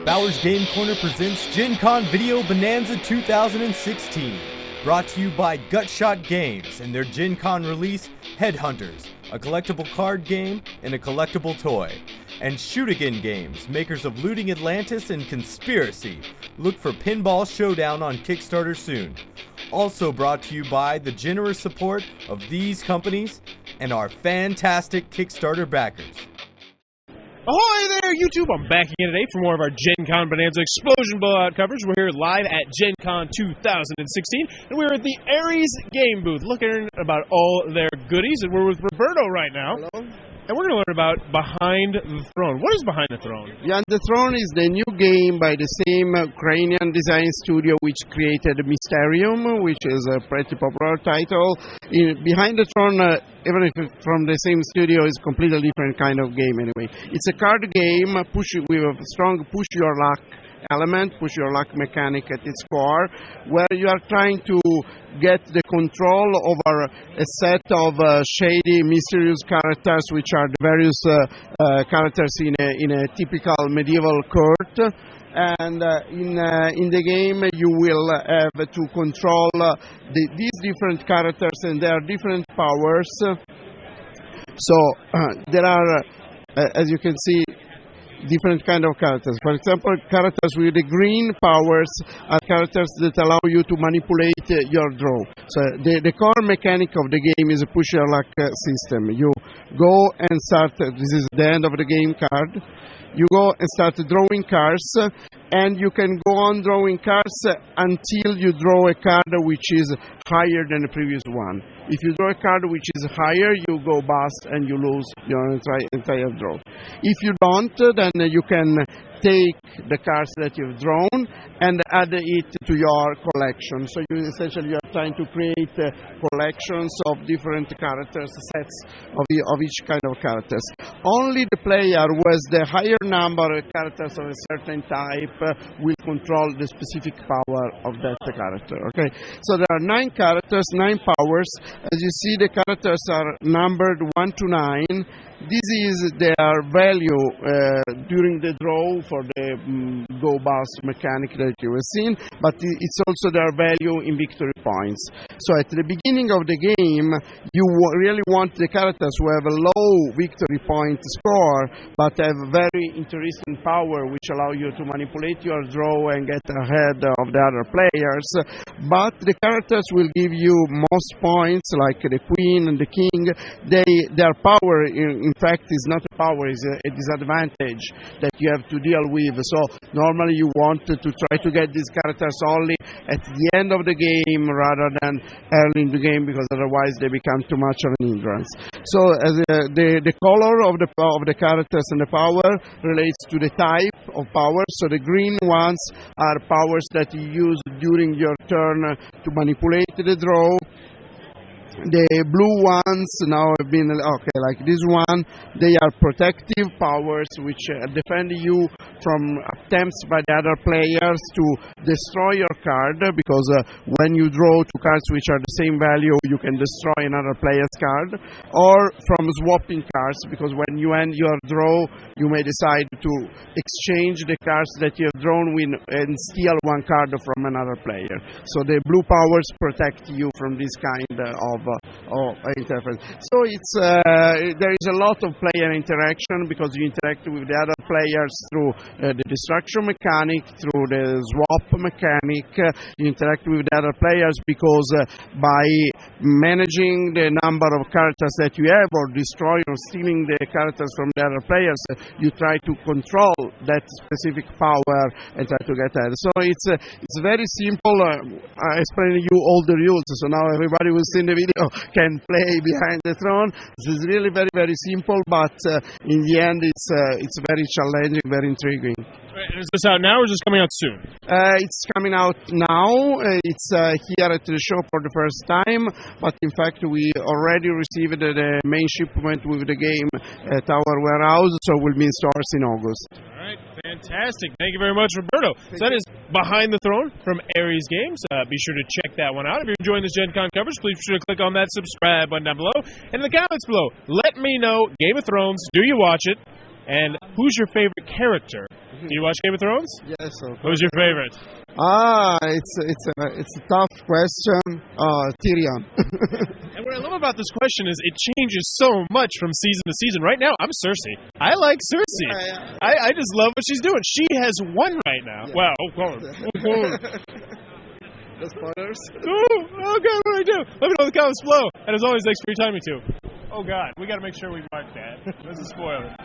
Bauer's Game Corner presents Gen Con Video Bonanza 2016. Brought to you by Gutshot Games and their Gen Con release, Headhunters, a collectible card game and a collectible toy. And Shoot Again Games, makers of Looting Atlantis and Conspiracy. Look for Pinball Showdown on Kickstarter soon. Also brought to you by the generous support of these companies and our fantastic Kickstarter backers. Ahoy there, YouTube! I'm back again today for more of our Gen Con Bonanza Explosion Blowout coverage. We're here live at Gen Con 2016, and we're at the Ares game booth looking about all their goodies, and we're with Roberto right now. Hello. And we're going to learn about Behind the Throne. What is Behind the Throne? Behind the Throne is the new game by the same Ukrainian design studio which created Mysterium, which is a pretty popular title. Behind the Throne, even if it's from the same studio, is a completely different kind of game anyway. It's a card game with a strong push your luck element, push your luck mechanic at its core, where you are trying to get the control over a set of shady, mysterious characters, which are the various characters in a typical medieval court. And in the game, you will have to control these different characters and their different powers. So there are, as you can see, different kind of characters. For example, characters with the green powers are characters that allow you to manipulate your draw. So the core mechanic of the game is a push your luck system. You go and start, this is the end of the game card, you go and start drawing cards, and you can go on drawing cards until you draw a card which is higher than the previous one. If you draw a card which is higher, you go bust and you lose your entire draw. If you don't, then you can take the cards that you've drawn and add it to your collection. So you essentially are trying to create collections of different characters, sets of each kind of characters. Only the player who has the higher number of characters of a certain type will control the specific power of that character. Okay, so there are 9 characters, 9 powers. As you see, the characters are numbered 1 to 9. This is their value during the draw for the go bust mechanic that you have seen, but it's also their value in victory points. So at the beginning of the game, you really want the characters who have a low victory point score, but have very interesting power, which allow you to manipulate your draw and get ahead of the other players. But the characters will give you most points, like the queen and the king. Their power, in fact, is not a power, is a disadvantage that you have to deal with. So normally you want to try to get these characters only at the end of the game rather than early in the game, because otherwise they become too much of an hindrance. So the color of the characters and the power relates to the type of power. So the green ones are powers that you use during your turn to manipulate the draw. The blue ones now have been, okay, like this one, they are protective powers which defend you from attempts by the other players to destroy your card, because when you draw 2 cards which are the same value, you can destroy another player's card, or from swapping cards, because when you end your draw, you may decide to exchange the cards that you have drawn with and steal 1 card from another player. So the blue powers protect you from this kind of interference. So it's there is a lot of player interaction, because you interact with the other players through the destruction mechanic, through the swap mechanic. You interact with the other players because by managing the number of characters that you have, or destroying or stealing the characters from the other players, you try to control that specific power and try to get ahead. So it's very simple. I explained to you all the rules, so now everybody will see in the video can play Behind the Throne. This is really very, very simple, but in the end it's very challenging, very intriguing. Right, is this out now or is this coming out soon? It's coming out now. It's here at the show for the first time, but in fact we already received the main shipment with the game at our warehouse, so we'll be in stores in August. All right, fantastic. Thank you very much, Roberto. So that is Behind the Throne from Ares Games. Be sure to check that one out. If you're enjoying this Gen Con coverage, please be sure to click on that subscribe button down below. And in the comments below, let me know, Game of Thrones, do you watch it? And who's your favorite character? Do you watch Game of Thrones? Yes. Who's your favorite? It's a tough question. Tyrion. And what I love about this question is it changes so much from season to season. Right now, I'm Cersei. I like Cersei. Yeah. I just love what she's doing. She has won right now. Yeah. Wow. The spoilers. Oh, God, what do I do? Let me know in the comments below. And as always, thanks for your time, YouTube. Oh, God, we got to make sure we mark that. That's a spoiler.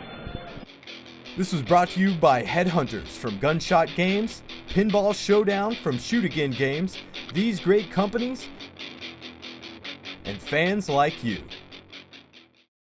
This was brought to you by Headhunters from Gunshot Games, Pinball Showdown from Shoot Again Games, these great companies, and fans like you.